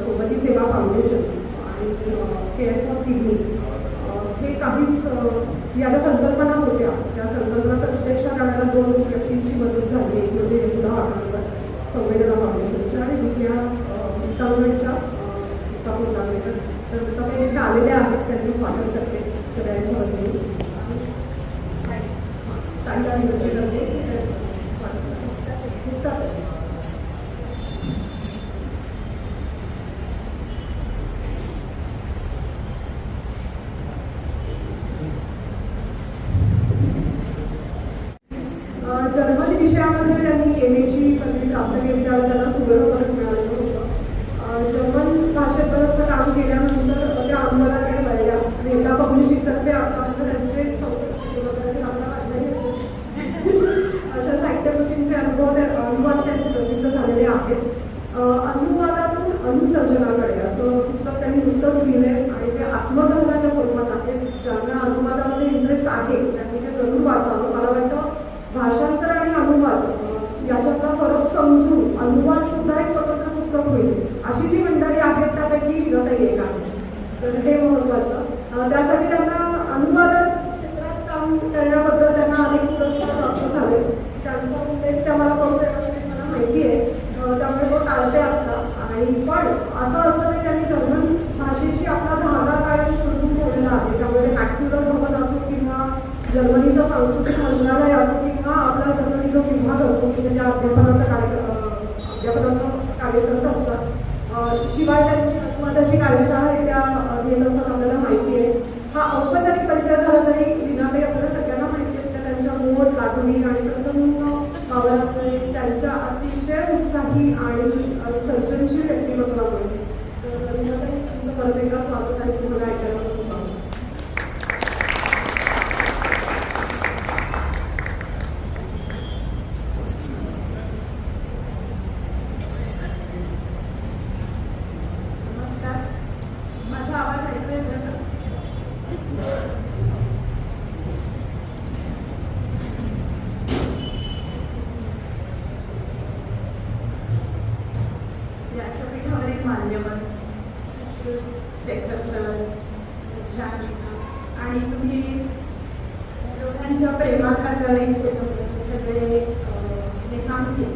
सोबती सेवा फाउंडेशन आणि care for kidney हे काहीच या संकल्पना होत्या. त्या संकल्पना प्रत्यक्षात आणायला 2 व्यक्तींची मदत झाली. एक म्हणजे यशोदा वाकणकर संवेदना फाउंडेशनच्या आणि दुसऱ्या तरुणच्या पोटावेकर. तर ते इथे आलेले आहेत, त्यांनी स्वागत करते सगळ्यांच्या वतीने. काही विनंती करते जर्मनी विषयामध्ये त्यांनी एमएची पदवी प्राप्त केली, त्यावेळेला त्यांना सुवर्ण पदक मिळालेलं होतं. जर्मन भाषेत बरंचसं काम केल्यानंतर त्या अंमलाकडे वळल्या आणि एका पब्लिशिंगतर्फे त्यांचे अशा साहित्यकृतींचे अनुवाद त्यांचे प्रसिद्ध झालेले आहेत. अनुवादातून अनुसर्जनाकडे असं पुस्तक त्यांनी नुकतंच लिहिलं आहे आणि ते आत्मकथनाच्या स्वरूपात आहे. ज्यांना अनुवादामध्ये इंटरेस्ट आहे त्यांनी ते जरूर वाचावं. मला वाटतं भाषांतर आणि अनुवाद याच्यातला फरक समजून अनुवाद सुद्धा एक स्वतंत्र पुस्तक होईल अशी जी मंडळी आहेत त्यापैकी शीलाताई एक आहे. तर हे महत्त्वाचं. त्यासाठी त्यांना अनुवाद क्षेत्रात काम करण्याबद्दल त्यांना अनेक पुरस्कार प्राप्त झाले. त्यांचा उल्लेख त्या मला करून देण्यासाठी मला माहिती आहे, त्यामुळे तो टाळते आता. आणि पण असं असतं की त्यांनी जर्मन भाषेशी आपला धागा कायम सोडून ठेवलेला आहे. त्यामुळे मॅक्सिमम भवन असो किंवा जर्मनीचं सांस्कृतिक मंत्रालय असो किंवा आपला जर्मनीचा विभाग असतो की त्याच्या अध्यापनाचा कार्य करत असतात. शिवाय त्यांची अनुवादाची कार्यशाळा त्या घेत असतात आपल्याला माहिती आहे. हा औपचारिक परिचय झाला तरी लीनाताई आपल्याला सगळ्यांना माहिती आहे. त्यांच्या मोठ लाघवी आणि प्रसन्न वावरामुळे त्यांच्या अतिशय उत्साही आणि सर्जनशील व्यक्तिमत्वामुळे. तर लीनाताई तुमचं परत एकदा स्वागत आहे. तुम्हाला ऐकायला खूप आवडेल. मान्यवर शेखर सर आणि तुम्ही लोकांच्या प्रेमाखाली सगळे स्नेहांती.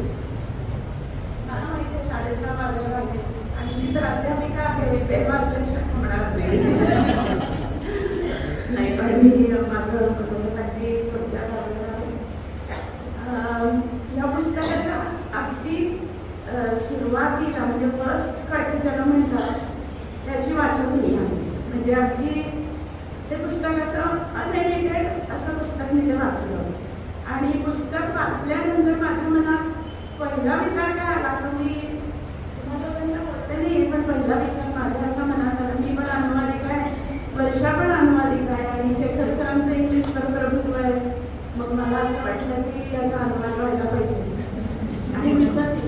मला माहिती आहे 6:30 वाजायला लागले आणि मी तर अध्यापिका आहे, प्रेमात लक्षात होणार नाही पण मी माझं अगदी थोडक्यात या पुस्तकाच्या अगदी सुरुवातीला म्हणजे फर्स्ट कट ज्याला म्हणतात त्याची वाचक मी आहे. म्हणजे अगदी ते पुस्तक असं अनएडिटेड असं पुस्तक मी ते वाचलं आणि पुस्तक वाचल्यानंतर माझ्या मनात पहिला विचार काय आला. तुम्ही तुम्हाला बोलते नाही पण पहिला विचार माझ्या असा मनात आला. मी पण अनुवादिका आहे, वर्षा पण अनुवादिका आहे आणि शेखर सरांचं इंग्लिशवर प्रभुत्व आहे. मग मला असं वाटलं की याचा अनुवाद व्हायला पाहिजे आणि नुसताच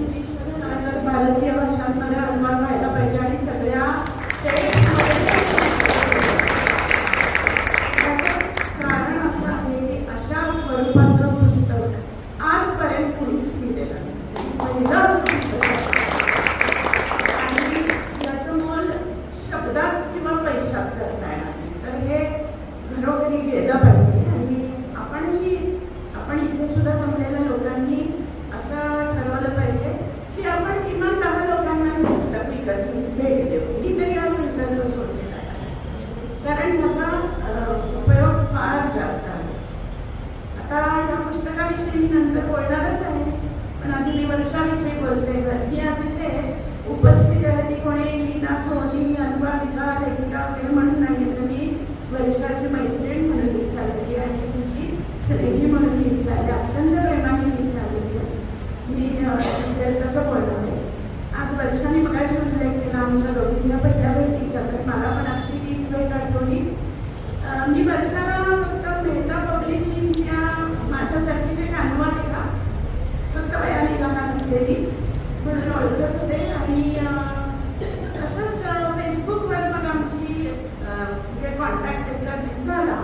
भारतीय भाषांमध्ये अनुवाद व्हायला पाहिजे आणि सगळ्या स्टेट्समध्ये. कारण असं आहे की अशा स्वरूपाचं पुस्तक आजपर्यंत कुणीच लिहिलेलं नाही. पहिलंच पुस्तक आणि याचं मोल शब्दात किंवा पैशात करता येणार नाही. तर हे घरोघरी गेलं पाहिजे आणि आपण इथे सुद्धा जमलेल्या लोकांनी असं ठरवलं पाहिजे की आपण किमान 10 लोकांना पुस्तक विकत भेट देऊ. ही तरी हा संकल्प सोडलेला आहे कारण ह्याचा उपयोग फार जास्त आहे. आता या पुस्तकाविषयी मी नंतर बोलणारच आहे पण आधी मी वर्षाविषयी बोलते. मी आज इथे उपस्थित आहे ती कोणी लीना सोनी अनुवादिका लेखिका वगैरे म्हणून नाही तर मी वर्षाची मैत्रीण म्हणून इथे आलेली आणि तुमची स्नेही म्हणून इथे आले. अत्यंत प्रेमाने इथे आलेली आहे. मी कसं बोलणार आहे. आज वर्षाने मगाशी उल्लेख केला आमच्या दोघींच्या पहिल्या भेटीचा, तर मला पण अगदी तीच भेट आठवली. मी वर्षाला फक्त मेहता पब्लिशिंगच्या माझ्यासारखीच एक अनुवादिका फक्त वयाने लहान असलेली म्हणून ओळखत होते आणि असंच फेसबुकवर मग आमची कॉन्टॅक्ट एस्टॅब्लिश झाला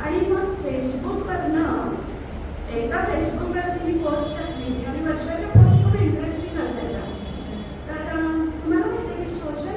आणि मग फेसबुकवरनं एकदा फेसबुकवर तिने पोस्ट टाकली आणि वर्षाच्या पोस्ट खूप इंटरेस्टिंग असायच्या. तर तुम्हाला माहिती आहे की सोशल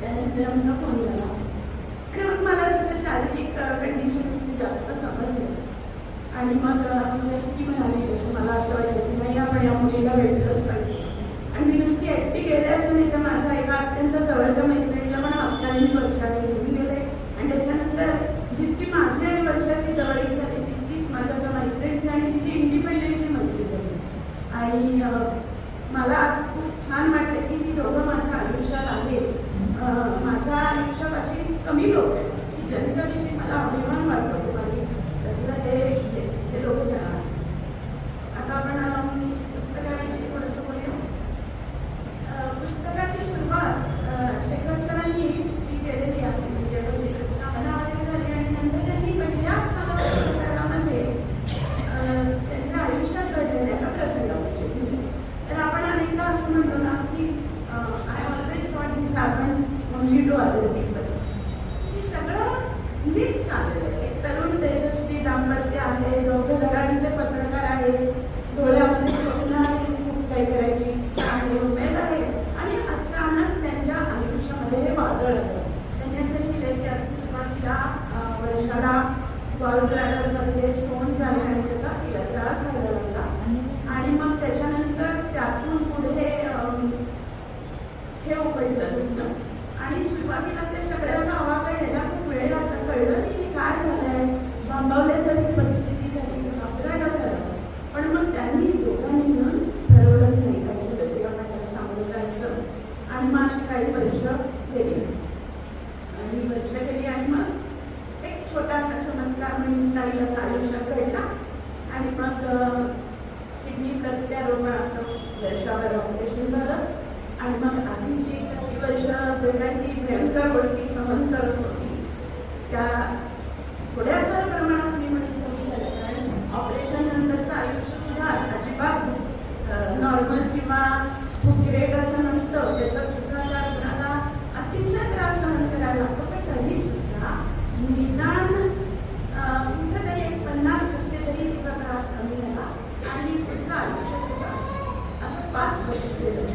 त्यानंतर आमचा फोन झाला आणि मग मला त्याच्या शारीरिक कंडिशनविषयी जास्त समजलं. आणि मग अशी ती म्हणाली, जसं मला असं वाटलं की नाही आपण या मुलीला भेटलंच पाहिजे. आणि मी नुसती एकटी गेले असं नाही तर माझ्या एका अत्यंत जवळच्या मैत्रिणीला पण हप्त्याने वर्षाने घेऊन गेले. आणि त्याच्यानंतर जितकी माझी आणि वर्षाची जवळीक झाली तितकीच माझ्या त्या मैत्रिणीची आणि तिची इंडिपेंडेंटली मैत्री झाली. आणि मला आज खूप छान वाटते की ती दोघं माझ्या आयुष्यात आहेत. माझ्या आयुष्यात अशी कमी लोक आहेत की ज्यांच्याविषयी मला अभिमान वाटतो आणि त्यातलं हे लोक जण आहेत. आता आपण पुस्तकाविषयी थोडंसं बोलूया. पुस्तकाची सुरुवात शेखर सरांनी जी केलेली आहे म्हणजे कालावधी झाली आणि नंतर त्यांनी पहिल्याच कालावधीमध्ये त्यांच्या आयुष्यात घडलेल्या एका प्रसंगाविषयी दिली. तर आपण अनेकदा असं म्हणतो ना की I always thought this happen only to other people. हे सगळं नीट चाललेलं आहे. एक तरुण तेजस्वी दाम्पत्य आहे, दोघं धडाडीचे पत्रकार आहेत, डोळ्यामध्ये स्वप्न आहे, खूप काही करायची इच्छा आहे, उमेद आहे आणि अचानक त्यांच्या आयुष्यामध्ये हे वादळ आलं. त्यांनी असं केलं की अगदी सुरुवातीला वर्षाला गॉल ब्लॅडरमध्ये स्टोन्स झाले आणि त्याचा तिला त्रास व्हायला लागला. आणि मग त्याच्यानंतर त्यातून पुढे हे उघडलं दुखणं. आणि सुरुवातीला ते सगळ्याचा आवाज यायला खूप वेळ लागला, कळलं की काय झालंय, भांबावल्यासारखी परिस्थिती झाली, घाबरायला झालं. पण मग त्यांनी दोघांनी मिळून ठरवलं की नाही काही झालं ते आपण त्याला सामोरं जायचं. आणि मग अशी काही वर्ष गेली आणि वर्ष गेली आणि मग एक छोटासा चमत्कार म्हणून काही असं आयुष्यात घडला. आणि मग किडनी प्रत्यारोपणाचं वर्षावर ऑपरेशन झालं. आणि मग आधीची काही वर्ष जे काही ती भयंकर गोष्टी सहन करत होती त्या थोड्याफार प्रमाणात मी म्हणेन कमी झाल्या. कारण ऑपरेशन नंतरचं आयुष्य सुद्धा अजिबात नॉर्मल किंवा खूप ग्रेट असं नसतं. त्याच्यात सुद्धा त्या रुग्णाला अतिशय त्रास सहन करायला लागतो. पण तरी सुद्धा निदान कुठेतरी 50% तरी तिचा त्रास कमी झाला आणि पुढचं आयुष्य त्याचं असं 5 वर्ष गेलं.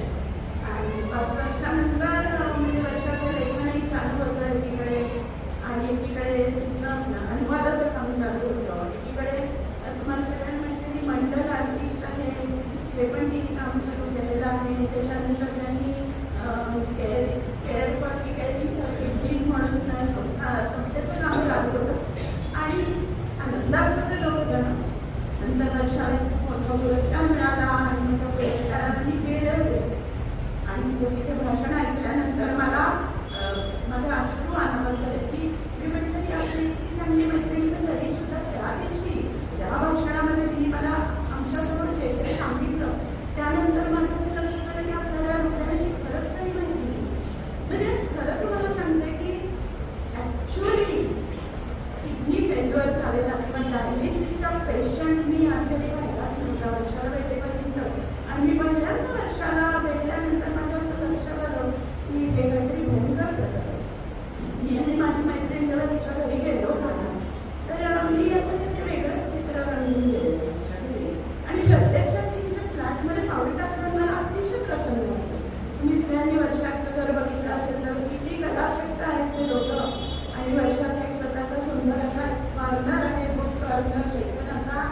आणि 5 वर्षानंतर म्हणजे वर्षाचं लेखनही चालू होतं एकीकडे आणि एकीकडे तिचं अनुवादाचं काम चालू होतं. एकीकडे तुम्हाला सगळ्यांना माहिती की मंडल आर्टिस्ट आहे हे पण तिने काम सुरू केलेलं आहे. त्याच्यानंतर त्यांनी केअर फॉर किडनी म्हणून संस्थेचं काम चालू होतं आणि आनंदात होते लोक जण. नंतर वर्षाला मोठा पुरस्कार मिळाला आणि मोठ्या पुरस्काराला मी गेले होते. आणि तिथे भाषण ऐकल्यानंतर मला माझा अश्रू अनावर झाले की मी म्हटलं की आपली इतकी चांगली मैत्रिणी पण तरी सुद्धा त्या दिवशी त्या भाषणामध्ये तिने मला आमच्यासमोर जे काही सांगितलं त्यानंतर माझं असं लक्षात आलं की आपल्याला लोकांशी खरंच काही माहिती नाही. म्हणजे खरं तुम्हाला सांगते की ॲक्च्युअली किडनी फेल्युअर झालेला किंवा डायलिसिसचा पेशंट मी आधी पाहिलाच नव्हता वर्षाला भेटेपर्यंत. आणि मी पहिल्यांदा वर्षाला भेटल्यानंतर माझ्या असं लक्षात आलं की हे काहीतरी भयंकर करत. मी आणि माझी मैत्रीण जेव्हा तिच्या घरी गेलो तर मी असं त्याचे वेगळंच चित्र रंगून गेले तिच्या घरी. आणि प्रत्यक्षात मी तिच्या फ्लॅटमध्ये पाऊल टाकलं मला अतिशय प्रसन्न वाटलं. तुम्ही सगळ्यांनी वर्षाचं घर बघितलं असेल तर किती कलासक्त आहेत ते लोक. आणि वर्षाचा एक स्वतःचा सुंदर असा कॉर्नर आहे बुक कॉर्नर लेखनाचा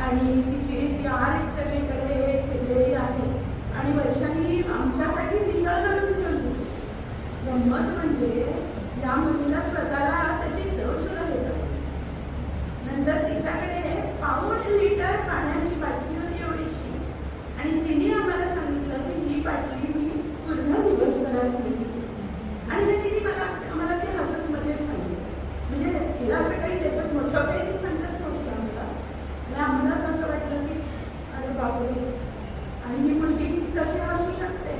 आणि तिची ती आर्ट सगळीकडे ठेवलेली आहे. आणि वर्षांनी आमच्यासाठी मिसळ घालून ठेवली. गंमत म्हणजे या मुलीला स्वतःला त्याची चव सुद्धा घेतात. नंतर तिच्याकडे 1.5 लिटर पाण्याची बाटली होती एवढीशी आणि तिने आम्हाला सांगितलं की ही बाटली मी पूर्ण दिवसभरात घेतली. आणि हे तिने आम्हाला ते हसत मजेत सांगितलं. म्हणजे तिला असं काही त्याच्यात मोठं काही ती सांगत नव्हती आम्हाला. आणि आम्हालाच असं वाटलं की अरे बापरे आणि ही मुलगी कशी असू शकते,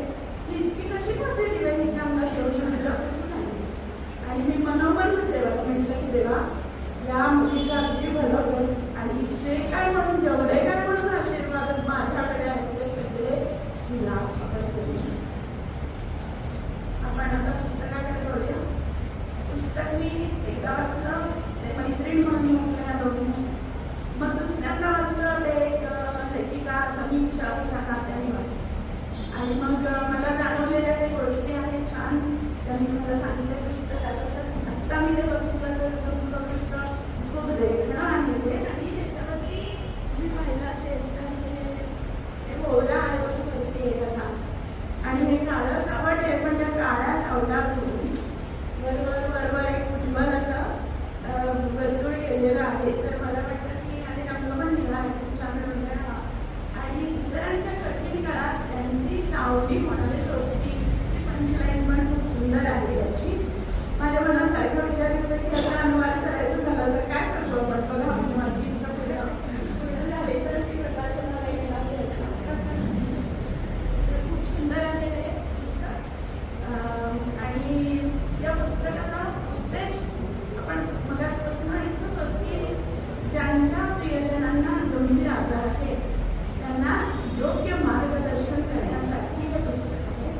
ही इतकी कशी पॉझिटिव्ह आहे, हिच्या अंगात एवढी ऊर्जा नाही. आणि मी मनोमन देवाला म्हटलं की देवा या मुलीचं अगदी भलं कर आणि जे काय म्हणून जेवढे काय त्यांनी मला सांगितलं पुस्तकाचं, तर आत्ता मी ते बघितलं तर जमलं पुस्तक खूप देखणं आहे ते, आणि त्याच्यावरती तुम्ही पाहिलं असेल तर ते बोला आहे असा, आणि हे काळं सावट आहे, पण त्या काळ्या सावटातून वर एक उज्ज्वल असं वर्तुळ केलेलं आहे. तर मला वाटतं की आणि रंग पण दिला आहे खूप छान रंग आहे, आणि इतरांच्या कठीण काळात त्यांची सावली म्हणाले सोडती ती पंचलाईन पण खूप सुंदर आहे याची. माझ्या मनात सारखं विचार येतो की याचा अनुवाद करायचं झालं तर काय करतो आपण, बघा माझी इच्छा पूर्ण झाली तर मी प्रकाशनाला येणार याची. खूप सुंदर आहे हे पुस्तक, आणि या पुस्तकाचा उद्देश आपण मगाचपासून ऐकतोच होत की ज्यांच्या प्रियजनांना गंभीर आजार आहे त्यांना योग्य मार्गदर्शन करण्यासाठी हे पुस्तक आहे.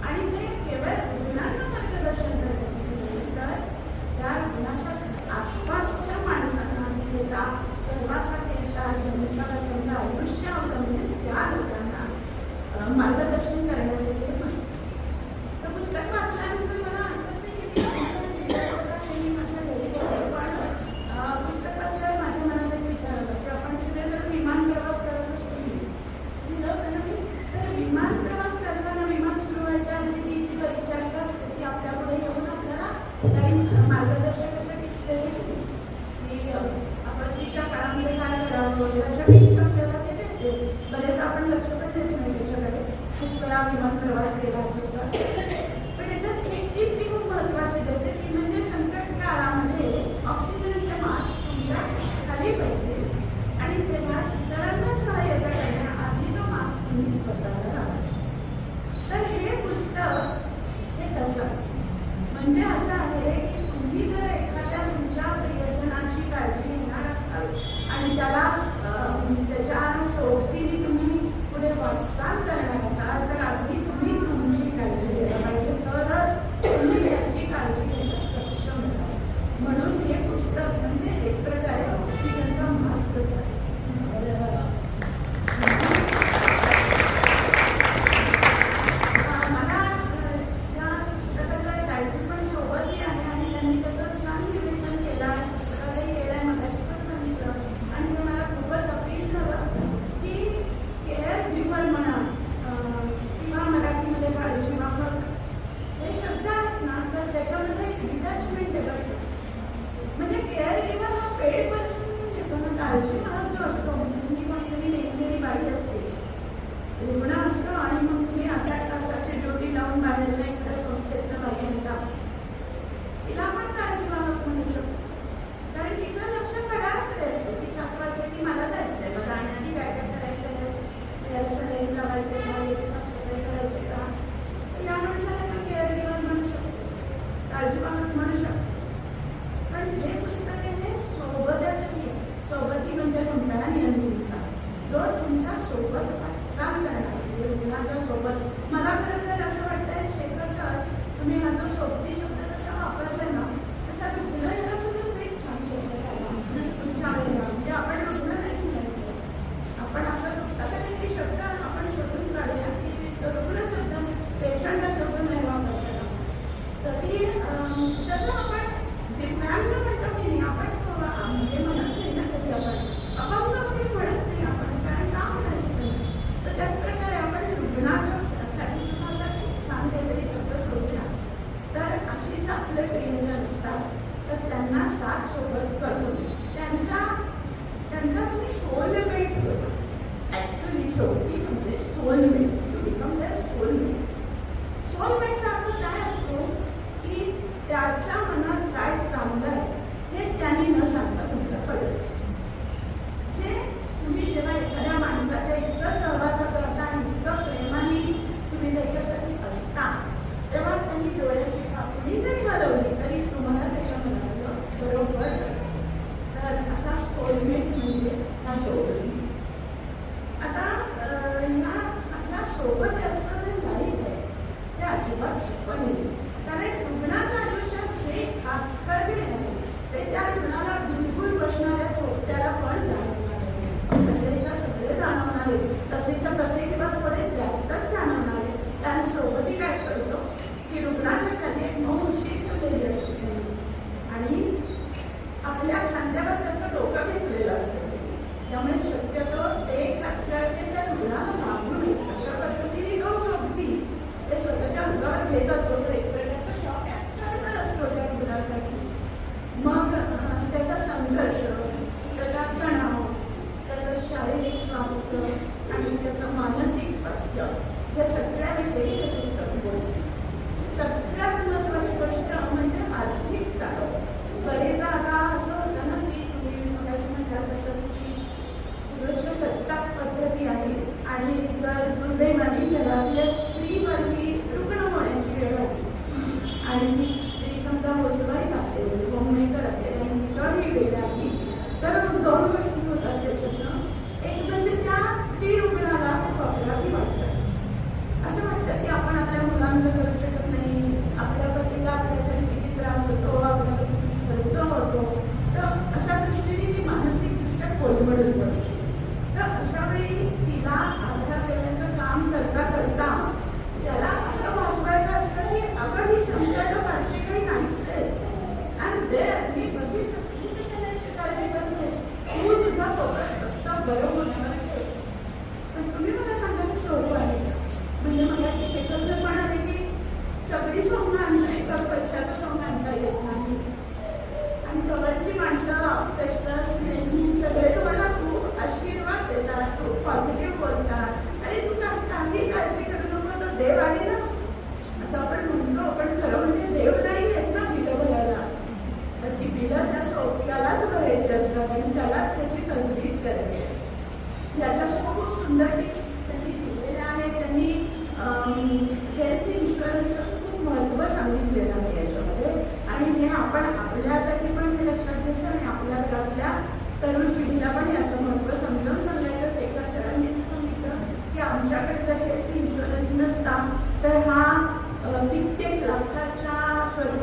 आणि ते केवळ रुग्णांना मार्गदर्शन करण्यासाठी तर त्या रुग्णाच्या आसपासच्या माणसांना त्याच्या सहवासात येतात, ज्यांच्यावर त्यांचं आयुष्य अवलंबून त्या लोकांना मार्गदर्शन करण्यासाठी हे पुस्तक. तर पुस्तक वाचल्यानंतर मला आठवत नाही की मी माझ्या घरी होते, पण पुस्तक वाचल्यावर माझ्या मनात एक विचार आला की आपण सगळे जर विमान प्रवास करत असतो तर विमान प्रवास करताना विमान सुरू व्हायच्या आधी तिची परिचारिका असते ती आपल्यापुढे येऊन आपल्याला काही मार्गदर्शक अशा टिप्स देते की आपण तिच्या काळामध्ये काय करावं अशा टिप्स आपल्याला ते देते. बरेच आपण लक्ष पण देत नाही त्याच्याकडे, खूप वेळा विमान प्रवास केला असतो तर. पण याच्यात एक टीप ती खूप महत्त्वाची देते की म्हणजे संकट काळामध्ये ऑक्सिजनचे मास्क तुमच्या खाली पाहिजे, आणि तेव्हा इतरांना सहाय्यता करण्याआधी तो मास्क तुम्ही स्वतःला लावायचा. तर हे पुस्तक हे तसं म्हणजे असं आहे की तुम्ही जर एखाद्या तुमच्या प्रियजनाची काळजी घेणार असाल आणि त्याला त्याच्या सोबतीने तुम्ही पुढे वाटचाल करणार असाल तर आधी तुम्ही तुमची काळजी घ्यायला पाहिजे, तरच तुम्ही त्याची काळजी घ्यायला सक्षम होता. म्हणून हे पुस्तक म्हणजे एक प्रकारे ऑक्सिजनचा मास्कच आहे. मला या पुस्तकाचं टायटल पण सोबतही आहे, आणि त्यांनी त्याचं छान विवेचन केलं आहे, पुस्तकालाही केलं आहे, मगाशी पण सांगितलं, आणि ते मला खूपच अपील झालं की केअर गिव्हर म्हणा किंवा मराठीमध्ये काळजी वाहक हे शब्द आहेत ना, तर त्याच्यामध्ये एक डिटॅचमेंट आहे बरं. म्हणजे केअर गिव्हर हा पेड पर्सन घेतो ना, काळजी वाहक जो असतो तुम्ही कोणीतरी वेगवेगळी बाई असते, रुग्ण असतो, आणि मग तुम्ही 8-8 तासाची ड्युटी लावून बाहेरच्या एखाद्या संस्थेतनं बाई आणता, तिला आपण काळजी वाहक म्हणू शकतो. कारण तिचं लक्ष घड्याळाकडे असतं की 7 वाजले की मला जायचं आहे, मला आणण्याआधी काय काय करायचं आहे, याला सलाईन लावायचं का, याची साफसफाई करायची का, तर या माणसाला आपण केअर गिव्हर म्हणू शकतो, काळजी वाहक म्हणू शकतो. पण हे पुस्तक हे सोबत्यासाठी आहे. सोबती म्हणजे कंपॅनियन तुमचा, जो तुमच्या सोबत वाटचाल करणार आहे रुग्णाच्या सोबत. मला खरं तर असं वाटतंय शेखर सर, तुम्ही हा जो सोबती शब्द जसा वापरला ना तसा रुग्ण याला सुद्धा खूप छान शब्द आहे तुमच्या वेळेला. म्हणजे आपण रुग्ण नाही म्हणायचं, आपण असं काहीतरी शब्द आपण शोधून काढूया की रुग्ण शब्द पेशंट हा शब्द नाही वापरला. तर ती जसं आपण दिव्यांग म्हणतो की नाही, आपण हे म्हणत नाही ना कधी, आपण अपंग वगैरे म्हणत नाही आपण, कारण का म्हणायचं नाही. तर त्याच प्रकारे आपण रुग्णाच्या साठी सुद्धा असा खूप छान काहीतरी शब्द शोधूया. तर अशी जे आपले प्रियजन असतात तर त्यांना साथ सोबत करून त्यांचा तुम्ही सोलमेट होता. ॲक्च्युली सोबती म्हणजे soulmate, to become their soulmate. सोलमेटचा अर्थ काय असतो की त्याच्या मनात काय चांगलं आहे हे त्यांनी न सांगता तुम्हाला कळलं. जे तुम्ही जेव्हा एखाद्या माणसाच्या इतकं सहवासात राहता आणि इतकं प्रेमाने तुम्ही त्याच्यासाठी असता, तेव्हा त्यांनी डोळ्याची पापणी जरी घालवली तरी तुम्हाला त्याच्या मनाला बरोबर कळतं. तर असा सोलमेट म्हणजे हा सोबती. आता ह्या आपल्या सोबत याचं जे लाईफ आहे ते अजिबात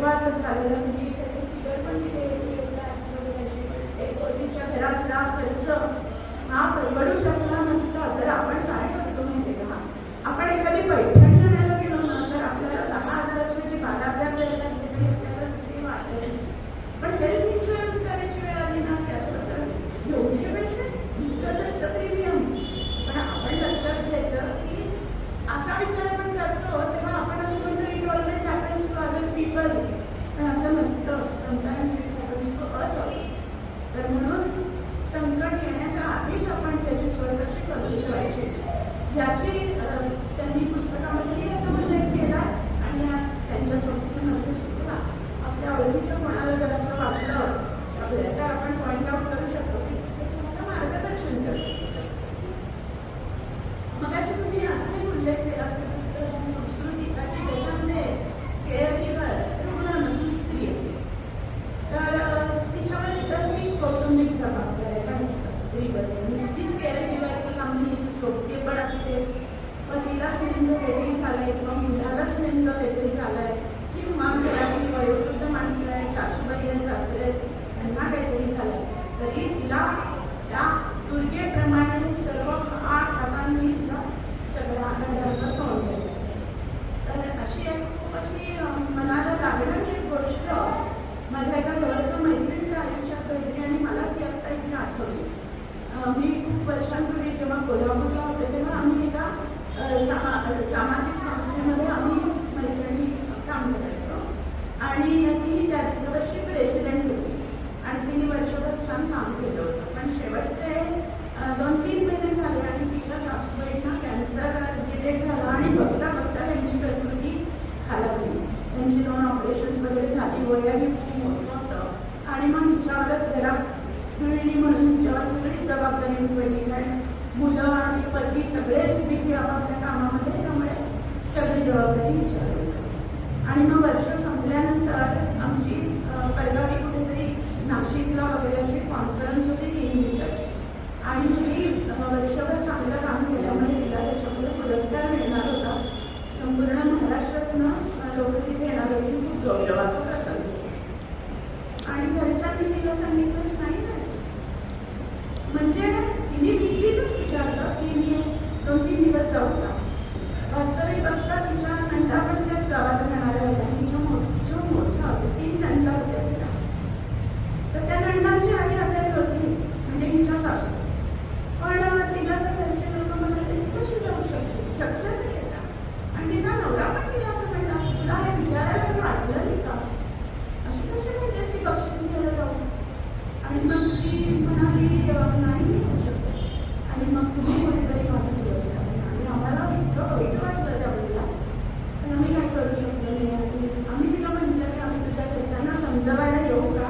वादविवाद झालेला. मी त्याची फिगर पण दिली एक कोटीच्या घरातला खर्च हा परवडू शकला नसता तर आपण काय करतो माहिती का? आपण एखादी पैठणी आणायला गेलो ना तर आपल्याला 10,000ची जी 12,000 वेळ लागली तरी आपल्याला दुसरी वाटत नाही. पण हेल्थ इन्शुरन्स करायची वेळ आली ना त्यासोबत 200 पैसे इतकं जास्त प्रीमियम. पण आपण लक्षात घ्यायचं की असा विचार आपण करतो तेव्हा आपण असं म्हणतो it always happens to other people. पण असं नसतं. Sometimes it happens to us also. तर म्हणून संकट येण्याच्या आधीच आपण त्याची सोय कशी करून ठेवायची याची त्यांनी पुस्तकामध्ये याचा उल्लेख केला. आणि त्यांच्या संस्थेमध्ये सुद्धा आपल्या ओळखीच्या कोणाला जर असं वाटलं तर आपण पॉईंट आउट करू शकतो की तुम्हाला मार्गदर्शन करतो. मग अशी तुम्ही असाही उल्लेख केला संस्कृतीसाठी त्याच्यामध्ये केअर गिव्हर रुग्ण नसून स्त्री आहे. तर तिच्यावर इतरही कौटुंबिक जबाबदाऱ्या पण असतात स्त्रीबद्दल. तीच केअर गिव्हरचं काम नाही ती सोबती पण असते. पण तिलाच नेमकं काहीतरी झालं आहे किंवा मुलालाच नेमकं काहीतरी झालं आहे किंवा घरातली वयोवृद्ध माणसं आहेत, सासूबाई आहेत, सासरे आहेत, त्यांना काहीतरी झालं आहे तरी तिला त्या दुर्गेप्रमाणे सर्व 8 हातांनी तिला सगळ्या आनंदाचं तोंड द्यायचं. तर अशी एक खूप अशी मनाला लागणारी एक गोष्ट माझ्या एका जवळच्या मैत्रिणीच्या आयुष्यात घडली आणि मला ती आत्ता इथे आठवली. मी खूप वर्षांपूर्वी जेव्हा कोल्हापूरला होते तेव्हा आम्ही एका सामाजिक संस्थेमध्ये आम्ही मैत्रिणी काम करायचो आणि ती त्या वर्षी प्रेसिडेंट होती आणि तिने वर्षभर छान काम केलं होतं. पण शेवटचे 2-3 महिने झाले आणि तिच्या सासूबाईंना कॅन्सर डिटेक्ट झाला आणि बघता बघता त्यांची प्रकृती खालावली. त्यांची 2 ऑपरेशन्स वगैरे झाली. वयही खूप मोठं होतं आणि मग हिच्यावरच घरात गृहिणी म्हणून हिच्यावर सगळी जबाबदारी पडली. कारण मुलं आणि पती सगळेच बिझी आपापल्या कामामध्ये त्यामुळे सगळी जबाबदारी हिच्यावर होती. आणि मग वर्ष संपल्यानंतर आमची परगावी कुठेतरी नाशिकला वगैरे अशी कॉन्फरन्स होती 3 दिवसाची आणि मी वर्षभर चांगलं काम केल्यामुळे तिला त्याच्यामध्ये पुरस्कार मिळणार होता. संपूर्ण महाराष्ट्रातून लोक तिथे येणार होती. खूप गौरवाचा प्रसंग आणि घरच्यांनी तिला सांगितलं नाही जायचं. म्हणजे तिने भीतीतच विचारलं की मी 2-3 दिवस जाऊ का. वास्तविक बघता तिच्या नंदा पण त्याच गावात राहणाऱ्या होत्या. तिच्या मोठ्या होत्या 3 नंदा होत्या तिला. तर त्या नंदांची आई आजारी होती म्हणजे हिच्या सासू. पण तिला तर घरचे लोक म्हणाले कशी जाऊ शकते शक्य नाही येता. आणि तिचा नवरा पण तिला असं म्हणला तुला हे विचारायला वाटलं नाही का अशी कशी म्हणतेस की बक्षीस घ्यायला जाऊ. आणि मग ती म्हणाली नाही होऊ शकत. आणि मग तुम्ही कोणीतरी माझा पुरस्कार आणि आम्हाला इतकं वाईट वाटलं त्यावेळेला पण आम्ही काय करू शकलो नाही. आणि आम्ही तिला म्हटलं की आम्ही तुझ्या घरच्यांना समजवायला येऊ का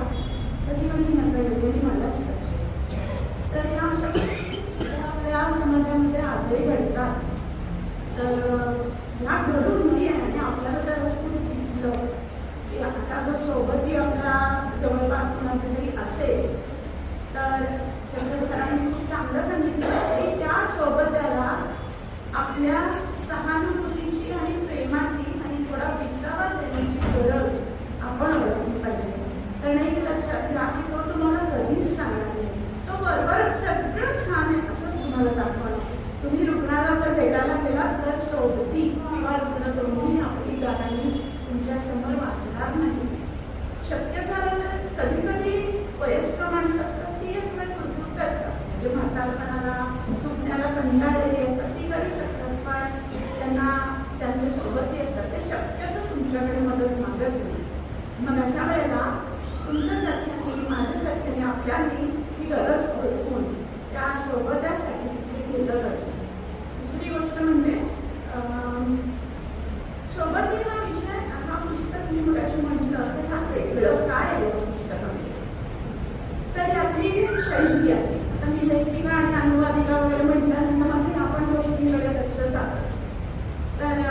तर ती म्हणजे नका एवढी मलाच लक्ष. तर ह्या अशा आपल्या समाजामध्ये आजही घडतात. तर ह्या घडून नये आणि आपल्याला जर असं कुठे दिसलं की असा जो सोबती आपला जवळपास कोणाचं तरी असेल तर शंकर सरांनी खूप चांगलं सांगितलं की त्या सोबत्याला आपल्या सहानुभूतीची आणि प्रेमाची आणि थोडा विसावा देण्याची गरज आपण ओळखली पाहिजे. कारण एक लक्षात घ्या की तो तुम्हाला कधीच सांगणार नाही. तो बरोबरच सगळं छान आहे असंच तुम्हाला दाखवणार. तुम्ही रुग्णाला जर भेटायला गेलात तर सोबती किंवा रुग्ण दोन्ही आपली गाणी तुमच्यासमोर वाचणार नाही. शक्य झालं तर कधी कधी वयस्कर माणसं असतात ती एक वेळ कृत्यूक करतात. म्हणजे म्हातारपणाला दुखण्याला कंटाळलेली असतात ती करू शकतात. पण त्यांना त्यांचे सोबती असतात ते शक्यतो तुमच्याकडे मदत मागत नाही. मग अशा वेळेला तुमच्यासारख्यांनी माझ्यासारख्यांनी आपल्यानी ही गरज ओळखून त्या सोबत्यासाठी तिथे केलं पाहिजे. दुसरी गोष्ट म्हणजे सोबतीला विषय हा पुस्तक मी मगाशी म्हटलं तर हा वेगळं काय आहे पुस्तकामध्ये. तर आपली एक शैली आहे. आता मी लेखिका आणि अनुवादिका वगैरे म्हटल्यानंतर माझी आपण गोष्टींकडे लक्ष जातं. तर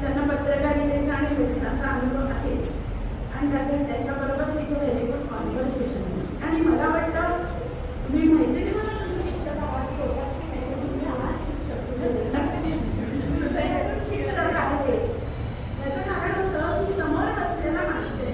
त्यांना पत्रकारितेचा आणि लेखनाचा अनुभव आहेच आणि त्याच्याबरोबर तिचं व्हेरी गुड कॉन्व्हर्सेशन. आणि मला वाटतं तुम्ही माहिती आहे मला तुम्ही शिक्षक आहात की होतात की नाही तुम्ही आहात शिक्षक हृदयातून शिक्षक आहे. याचं कारण असं की समोर असलेला माणूस आहे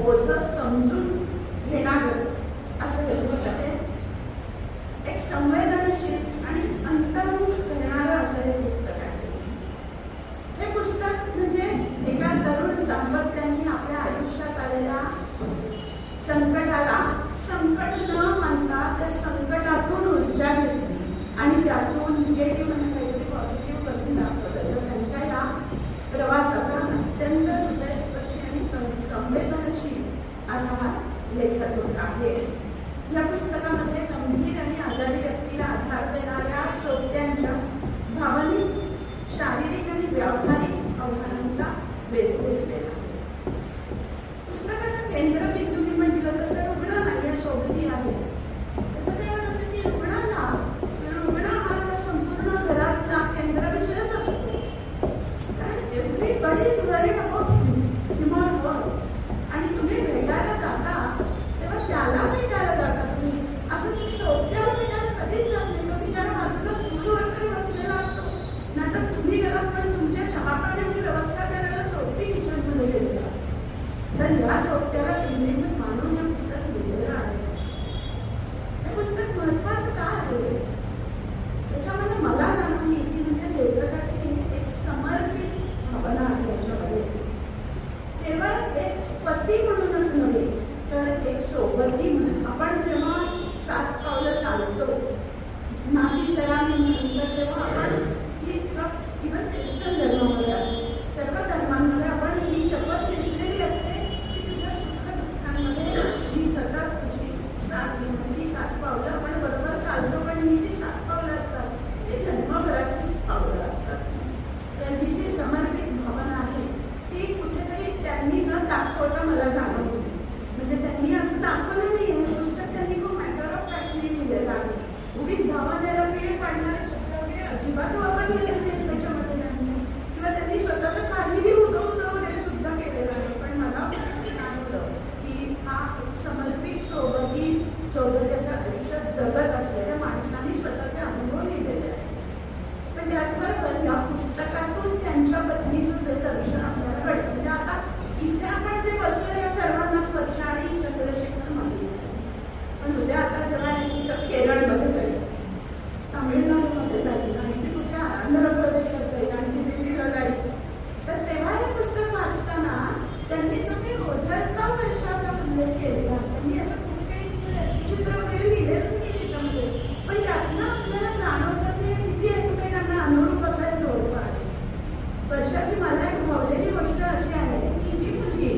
ओझं समजून घेणारं असं हे पुस्तक आहे. एक संवेदनशील आणि अंतर्मुख करणारं असं हे पुस्तक आहे. हे पुस्तक म्हणजे एका तरुण दाम्पत्याने आपल्या आयुष्यात आलेल्या संकटाला संकट न मानता त्या संकटातून ऊर्जा घेतली आणि त्यातून निगेटिव्ह आणि काहीतरी पॉझिटिव्ह करून दाखवलं. तर त्यांच्या या प्रवासाचा अत्यंत हृदयस्पर्शी आणि संवेदनशील असा हा लेखक आहे. या पुस्तकामध्ये गंभीर आणि आजारी व्यक्तीला आधार देणाऱ्या श्रोत्यांच्या भावनिक, शारीरिक आणि व्यावहारिक आव्हानांचा वेध घेतलेला आहे. पुस्तकाचा केंद्रबिंदू मी म्हटलं तसं रुग्ण नाही या सोबती आहे. त्याचं तेव्हा कसं की रुग्ण हा त्या संपूर्ण घरातला केंद्रविषयच असतो. कारण everybody is worried about human world. आणि तुम्ही भेटायला जाता तेव्हा त्याला भेटायला जाता तुम्ही, असं तुम्ही सोबत्याला भेटायला कधीच जात नाही. तो बिचारा बाजूला स्टूलवर तरी बसलेला असतो, नाहीतर तुम्ही घरात पण तुमच्या चहा पाण्याची व्यवस्था करायला सोबती किचनमध्ये गेलेला. तर या सोबत्याला केंद्रीभूत मानून हे पुस्तक लिहिलेलं आहे. हे पुस्तक महत्वाचं का आहे त्याच्यामध्ये मला जाणून येते म्हणजे लेखकाची एक समर्पित भावना आहे याच्यामध्ये. केवळ एक पती म्हणूनच नव्हे तर एक सोबती म्हणून. आपण जेव्हा 7 पावलं चालतो नातीचराने म्हणून, तर तेव्हा आपण ही इव्हन ख्रिश्चन धर्मामध्ये असतो, सर्व धर्मांमध्ये आपण ही शपथ घेतलेली असते की तुझ्या सुख दुःखांमध्ये मी सतत तुझी साथ देईन. ती 7 पावलं आपण बरोबर चालतो, पण ही जी 7 पावलं असतात ती जन्मभराचीच पावलं असतात. तर ही जी समर्पित भावना आहे ती कुठेतरी त्यांनी न दाखवता मला जाणवली. म्हणजे त्यांनी असं दाखवलं नाही आहे. पुस्तक त्यांनी खूप मॅटर ऑफ फॅक्टली लिहिलेलं आहे. उगीच भावनेला पीळ पाडणारे शब्द वगैरे अजिबात वापरलेले नाही त्याच्यामध्ये त्यांनी, किंवा त्यांनी स्वतःचं काहीही उगवलं वगैरे सुद्धा केलेलं आहे. पण मला जाणवलं की हा एक समर्पित सोबतीचं आयुष्य जगत असलेल्या माणसांनी स्वतःचे अनुभव लिहिलेले आहेत. पण त्याचबरोबर या पुस्तकातून त्यांच्या पत्नीचं जे दर्शन आपल्याला घडतं. म्हणजे आता इथे आपण जे बसलो या सर्वांनाच वर्षा आणि चंद्रशेखर माहिती आहे, पण उद्या आता जेव्हा केरळमध्ये जाईल, तामिळनाडूमध्ये जाईल आणि ती कुठे आंध्र प्रदेशात जाईल आणि ती दिल्लीला जाईल, तर तेव्हा हे पुस्तक वाचताना त्यांनी जो काही रोजगारता वर्षाचा उल्लेख केलेला, त्यांनी असं खूप काही चित्र वगैरे लिहिलेलं नाही त्याच्यामध्ये, पण त्यातनं आपल्याला जाणवतं की किती एकमेकांना अनुरूप असा हे जोडपं आहे. वर्षाची मला एक भावलेली गोष्ट अशी आहे की जी मुलगी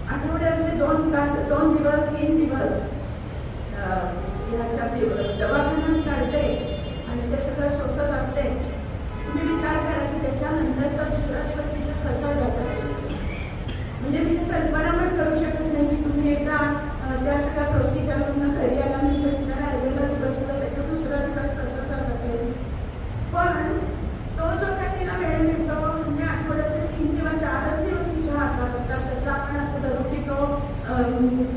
आठवड्यामध्ये 2 तास 2 दिवस 3 दिवस दवाखान्यात काढते आणि ते सगळं सोसत असते. तुम्ही विचार करा की त्याच्यानंतरचा दुसरा दिवस तिचा कसा जात असेल. म्हणजे मी ती कल्पना पण करू शकत नाही की तुम्ही एकदा त्या सगळ्या प्रोसिजरमधून घरी आल्यानंतर तिचा राहिलेला दिवस किंवा त्याचा दुसरा दिवस कसा जात असेल. पण तो जो काही तिला वेळ मिळतो म्हणजे आठवड्यातले 3 किंवा 4च दिवस तिच्या हातात असतात. त्याचा आपण असं धरू की तो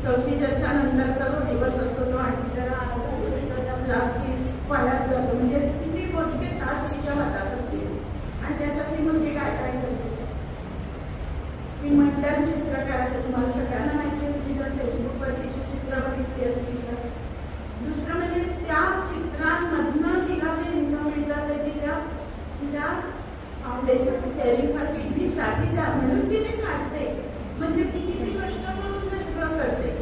प्रोसिजरच्या नंतरचा जो दिवस असतो तो आणखी जरा वायात जातो. म्हणजे किती मोजके तास तिच्या हातात असतील. आणि त्याच्यात ही मुलगी काय काय करते. ती म्हणतात चित्रकार आहे, तुम्हाला सगळ्यांना माहिती आहे. तुम्ही जर फेसबुकवर तिची चित्र बघितली असतील तर. दुसरं म्हणजे त्या चित्रांमधनं तिला जे इन्कम मिळतात ते तिच्या फाउंडेशन केअरिंग फॉर किडनीसाठी त्या म्हणून ती ते काढते. म्हणजे ती किती कष्ट करून ते सगळं करते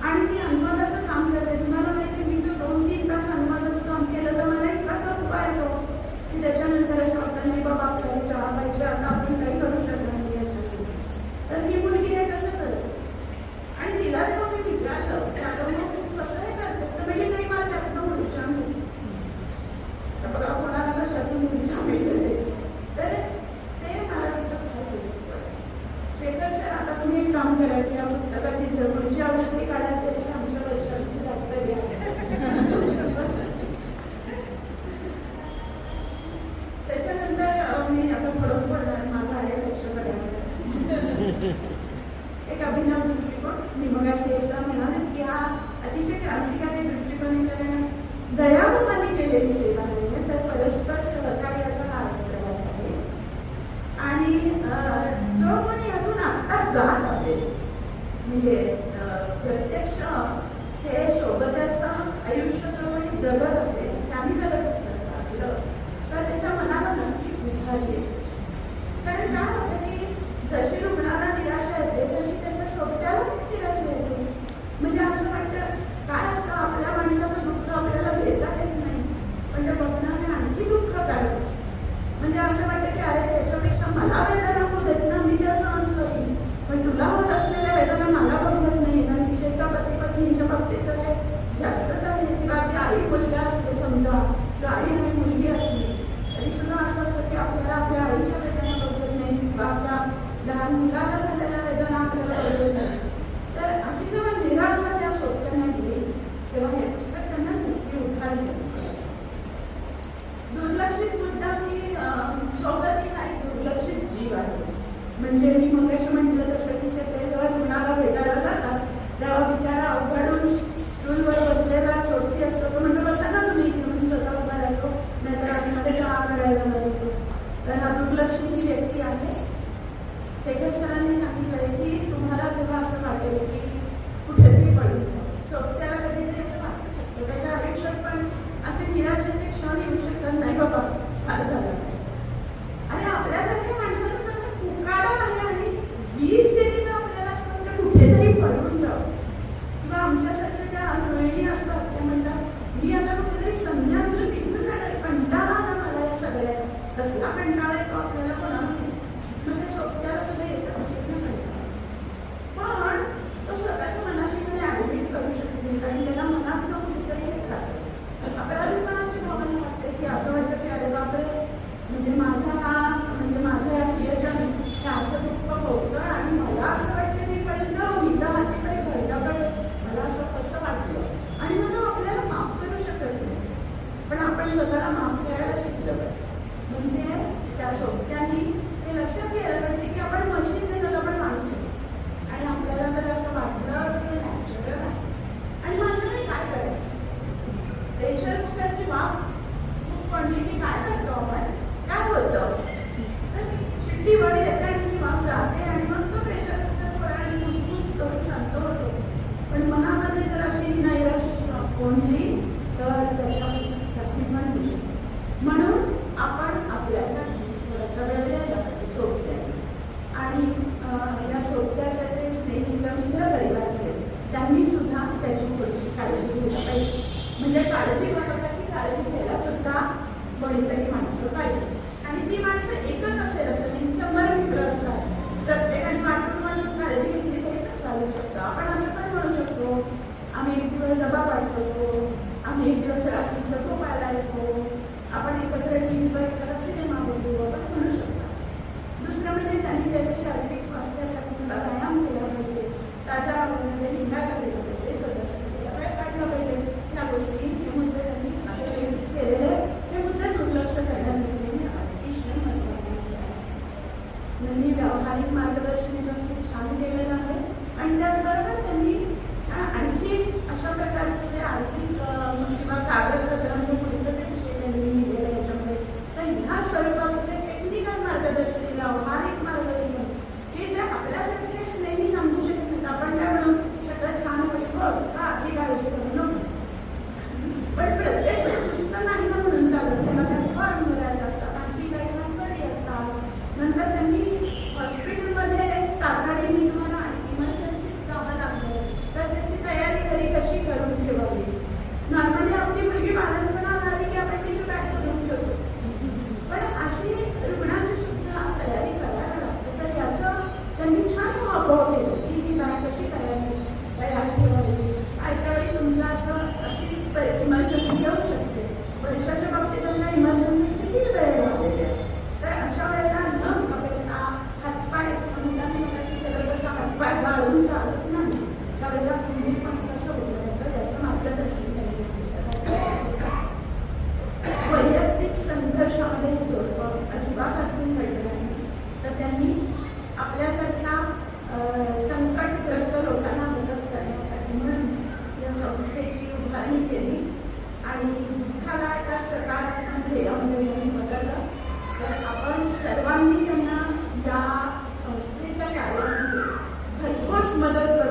आणि ती अनुवादाचं काम करते. तुम्हाला माहिती आहे मी जो 2-3 तास अनुवादाचं काम केलं तर मला इतका उपाय येतो की त्याच्यानंतर असं वाटतं नाही बाबा आपल्याला चहा पाहिजे, आता आपण काही करू शकणार नाही याच्यासाठी. तर ही मुलगी हे कसं करत आणि तिला जेव्हा मी विचारलं आता मग तू कसं हे करते तर म्हणजे नाही मला त्यातनं ऊर्जा मिळते. तर बघा कोणाला कशातून ऊर्जा मिळते. तर ते मला तिचं खूप शेखर सर आता तुम्ही एक काम करा की या पुस्तकाची पुढची आवृत्ती काढा त्याच्यात आमच्या वर्षांची जास्त घ्या. त्याच्यानंतर मी आता फरक पडणार माझा आहे लक्ष करायला. एक अभिनव दृष्टिकोन मी मगाशी एकदा म्हणालेच की हा अतिशय क्रांतिकारी दृष्टिकोन कारण दयाभावाने केलेली सेवा नाही तर परस्पर सहकार्याचा हा प्रवास आहे. आणि जो कोणी यातून आत्ताच जात असेल म्हणजे प्रत्यक्ष हे सोबत्याचं आयुष्य जो जगत असेल, त्यांनी जगत असलं तर त्याच्या मनाला नक्की उभारी येते. कारण काय होतं की जशी रुग्णाला निराशा येते तशी त्याच्या सोबत्याला निराशा येते. म्हणजे असं वाटतं काय असतं, आपल्या माणसाचं दुःख आपल्याला घेता येत नाही, पण ते बघणारे आणखी दुःखकारक असतं. म्हणजे असं वाटतं की अरे त्याच्यापेक्षा मला वेदना होत आहेत ना, मी त्या सहन करीन, पण तुला होत असलेल्या वेदना मला बघत नाही. आणि विशेषतः पती पत्नीच्या बाबतीत तर जास्तच आहे. किंवा ती आई मुलगा असते समजा, किंवा आई आणि मुलगी असली तरी सुद्धा असं असतं की आपल्याला आपल्या आईच्या वेदना बघत नाही, किंवा आपल्या लहान मुलाला झालेल्या वेदना आपल्याला बघत नाही. तर अशी जेव्हा निराशा त्या सोबत्यांना गेली तेव्हा हे पुस्तक त्यांना नक्की उभारी देतं. दुर्लक्षित मुद्दा की सोबती हा एक दुर्लक्षित जीव आहे. म्हणजे मी मगाशी म्हटलं तसं की सगळे जेव्हा रुग्णाला भेटायला जातात तेव्हा बिचारा अवघडून स्टूलवर बसलेला सोडती असतो, तो म्हणतो बसा ना तुम्ही, म्हणून स्वतः उभा राहतो, नाहीतर आतमध्ये चहा करायला लागतो. तर हा दुर्लक्षित ही व्यक्ती आहे. शेखर सरांनी सांगितलंय की तुम्हाला जेव्हा असं वाटेल की कुठेतरी पडून सोबत्याला कधीतरी असं वाटू शकतं, त्याच्या आयुष्यात पण असे निराशेचे क्षण येऊ शकतात, नाही बाबा फार झालं. अरे आपल्यासारख्या माणसाला जर पुकारा आहे आणि वीज दिली तर आपल्याला असं वाटतं कुठेतरी पडून जाऊ. किंवा आमच्यासारख्या ज्या गृहिणी असतात त्या म्हणतात मी आता कुठेतरी संन्यास घेऊन निघून जाणार, कंटाळा आला मला या सगळ्याचा. कसला कंटाळा येतो आपल्याला कोणामध्ये, मग त्या सोबत्याला सुद्धा येतच असेल ना कंटाळा. पण तो स्वतःच्या मनाशी मध्ये ऍडमिट करू शकत नाही, कारण त्याला मनात न कुठेतरी येत राहतं. अपराधीपणाची भावना वाटते की असं वाटतं की अरे बापरे, म्हणजे माझं या प्रियजन हे असं दुःख होतं आणि मला असं वाटतं मी पहिलं मी तर हातीकडे घरच्याकडे मला असं कसं वाटलं, आणि मग तो आपल्याला माफ करू शकत नाही. पण आपण स्वतःला माफ करायला शिकलं पाहिजे. म्हणजे त्या सोबत्यांनी हे लक्षात घ्यायला पाहिजे की आपण मशीन नाही, तर आपण माणूस आहे. आणि आपल्याला जर असं वाटलं तर ते नॅचरल आहे. आणि मग अशा वेळी काय करायचं, प्रेशर कुकरची वाफ खूप पडली की काय करतो आपण, काय बोलतो, तर शिट्टीवर येते आणि ती वाफ जाते आणि मग तो प्रेशर कुकर थोडा आणि मुसमुस करून शांत होतो. पण मनामध्ये जर अशी नैराश्याची वाफ कोंडली तर त्याच्यापासून प्रतिमा होऊ शकते. म्हणून आपण आपल्यासाठी थोडासा वेळ द्यायला पाहिजे सोबत्याने. आणि या सोबत्याचा जे स्नेही किंवा मित्र परिवार असेल त्यांनी सुद्धा त्याची थोडीशी काळजी घ्यायला पाहिजे. म्हणजे काळजी वाटपाची काळजी घ्यायला सुद्धा कोणीतरी माणसं पाहिजे. आणि ती माणसं एकच असेल असं नाही, 100 मित्र असतात. प्रत्येकाने वाटून काळजी घेतली तरी पण चालू शकतं. आपण असं पण म्हणू शकतो आम्ही एक दिवस डबा पाठवतो, आम्ही एक दिवस रात्रीचा झोपायला येतो, आपण एकत्र टीव्हीवर एखादा सिनेमा बघतो, आपण म्हणू शकतो. दुसरं म्हणजे त्यांनी त्याच्या शारीरिक स्वास्थ्यासाठी थोडा व्यायाम केला पाहिजे, ताज्या हवेमध्ये हिंडायला गेलं पाहिजे, स्वतःसाठी वेळ काढला पाहिजे. ह्या गोष्टी हे मुद्दे त्यांनी केलेले, हे मुद्दे दुर्लक्ष करण्यासाठी अतिशय महत्त्वाचे आहे. त्यांनी व्यावहारिक मार्गदर्शन खूप छान केलेलं आहे. आणि त्याचबरोबर त्यांनी आणखी अशा प्रकारचे जे आर्थिक किंवा कागदपत्रांच्या पूर्ततेविषयी त्यांनी लिहिलेलं याच्यामध्ये, तर ह्या स्वरूपाचं जे टेक्निकल मार्गदर्शन, व्यावहारिक मार्गदर्शन की जे आपल्यासाठी स्नेही सांगू शकत नाहीत. आपण काय म्हणू सगळं छान होईल बघ का आपली काळजी करू नको, पण प्रत्यक्ष नुसतं नाही ना म्हणून चालत. त्याला काही फॉर्म भरायला लागतात, आणखी काही नंबरी असतात. नंतर त्यांनी हॉस्पिटलमध्ये तातडीने तुम्हाला इमर्जन्सीत जावं लागलं तर त्याची तयारी घरी कशी करून ठेवावी. नॉर्मली आपली मुलगी बाळंतपणाला आली की आपण तिची बॅग करून ठेवतो, पण अशी रुग्णाची सुद्धा तयारी करायला लागते. तर याचं त्यांनी छान अभाव केलं की ही बॅग कशी तयार ठेवावी. त्यावेळी तुमच्या अशी इमर्जन्सी येऊ शकते. पैशाच्या बाबतीत अशा इमर्जन्सी किती वेळेला आलेल्या, तर अशा वेळेला न घाबरता हातपाय मुलांनी कशी केलं तसं हातपाय गाळून चालत नाही. त्यावेळेला तुम्ही पण कसं उतरायचं याचं मार्गदर्शन त्यांनी वैयक्तिक संघर्षामध्ये जोडतं अजिबात अडकून पडलं नाही. तर त्यांनी आपल्यासारख्या संकटग्रस्त लोकांना मदत करण्यासाठी म्हणून या संस्थेची उभारणी केली आणि दुःखाला एका सकारात्मक ध्येयामध्ये त्यांनी बदललं. तर आपण सर्वांनी त्यांना या संस्थेच्या कार्यामध्ये भरघोस मदत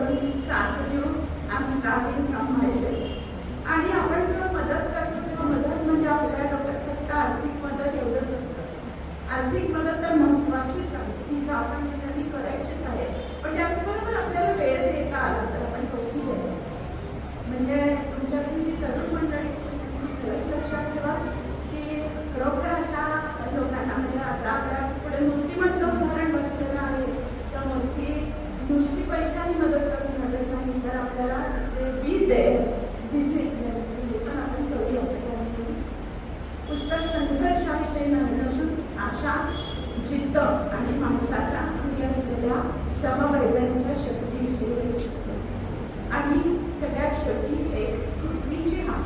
आणि सगळ्यात शेवटी एक पृथ्वीची हाक.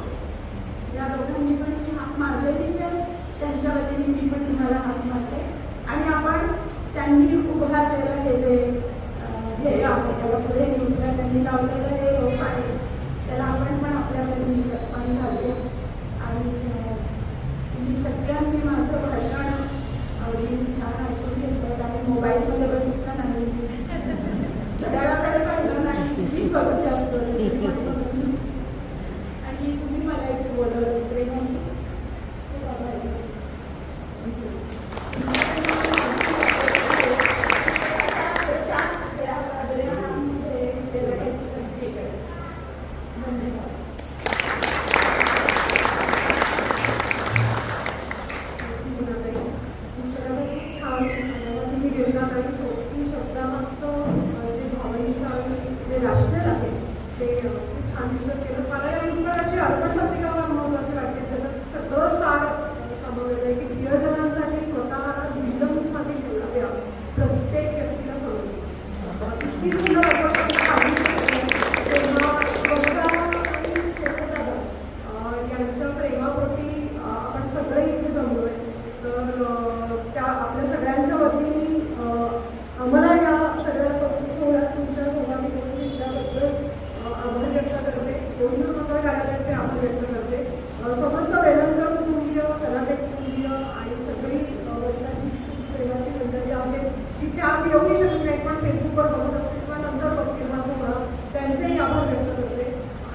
या दोघांनी पण मी हाक मारलेलीच आहे, त्यांच्या वतीने मी पण तुम्हाला हाक मारते. आणि आपण त्यांनी उभारलेलं हे जे ध्येय आहे त्याला पुढे घेऊन त्यांनी लावलेलं हे रोप आहे त्याला आपण पण आपल्या वतीने पाणी घालूया. आणि तुम्ही सगळ्यांनी माझं भाषण आवडीने छान ऐकून घेतलं आणि मोबाईलमध्ये बघितलं नाही, घड्याळाकडे पाहिलं नाही, मीच बघत जास्त आणि तुम्ही मला इथे बोलवलं प्रेम.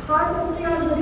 खास आज